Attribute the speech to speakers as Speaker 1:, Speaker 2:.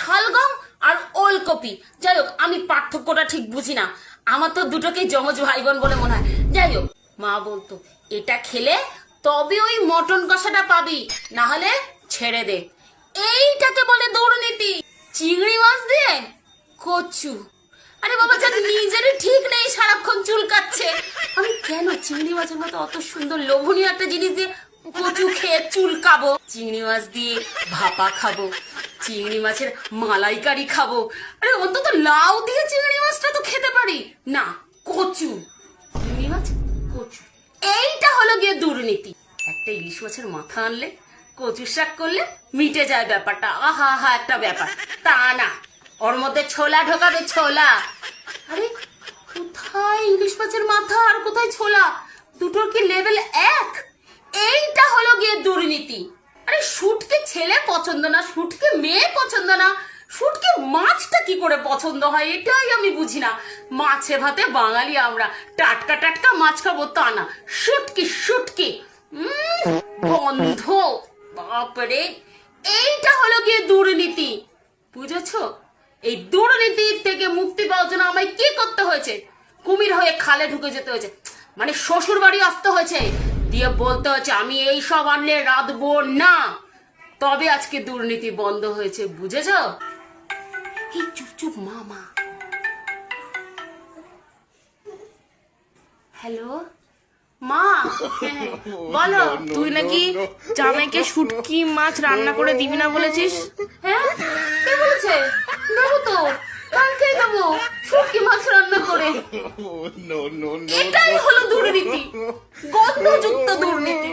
Speaker 1: শালগম আর ওলকপি। যাই হোক, আমি পার্থক্যটা ঠিক বুঝি না, আমার তো দুটোকেই যমজ ভাই বোন বলে মনে হয়। যাই হোক, মা বলতো এটা খেলে তবে ওই মটন কষাটা পাবি, না হলে ছেড়ে দে। এইটাকে বলে দুর্নীতি। চিংড়ি মাছ দিয়ে কচু, আরে বাবা, যার নিজেরই ঠিক নেই সারাক্ষণ চুলকাচ্ছে, আমি কেন চিংড়ি মাছের মতো অত সুন্দর লোভনীয় একটা জিনিস দিয়ে কচু খেয়ে চুলকাবো? চিংড়ি মাছ দিয়ে ভাপা খাবো, চিংড়ি মাছের মালাইকারি খাবো, আরে অন্তত লাউ দিয়ে চিংড়ি মাছটা তো খেতে পারি না। কচু, চিংড়ি মাছ, কচু, এইটা হলো গিয়ে দুর্নীতি। একটা ইলিশ মাছের মাথা আনলে, কচু শাক করলে মিটে যায় ব্যাপারটা। আহা হা, একটা ব্যাপার। তা না, ওর মধ্যে ছোলা ঢোকাবে, ছোলা। আরে কোথায় ইলিশ মাছের মাথা আর কোথায় ছোলা, দুটোর কি লেভেল এক? এইটা হলো গিয়ে দুর্নীতি। আরে শুটকে ছেলে পছন্দ না, শুটকে মেয়ে পছন্দ না, শুটকে মাছটা কি করে পছন্দ হয় এটাই আমি বুঝি না। মাছে ভাতে বাঙালি আমরা, টাটকা টাটকা মাছ খাবো তা না, শুটকি শুটকি, গন্ধ, বাপরে। এইটা হলো গিয়ে দুর্নীতি, বুঝেছো? এই দুর্নীতির থেকে মুক্তি পাওয়ার জন্য আমায় কি করতে হয়েছে? কুমির হয়ে খালে ঢুকে যেতে হয়েছে, মানে শ্বশুর বাড়ি আসতে হয়েছে, দিয়ে বলতে হচ্ছে আমি এই সব আনলে রাঁধবো না। তবে আজকে দুর্নীতি বন্ধ হয়েছে, বুঝেছ? এই চুপ চুপ, মামা। হ্যালো মা, হ্যাঁ, বলো।
Speaker 2: তুই নাকি জামাইকে শুটকি মাছ রান্না করে দিবি না বলেছিস?
Speaker 1: হ্যাঁ, কে বলেছে? দেবো তো, কালকেই দেবো শুটকি মাছ রান্না করে। এটাই হলো দুর্নীতি, গন্ধযুক্ত দুর্নীতি।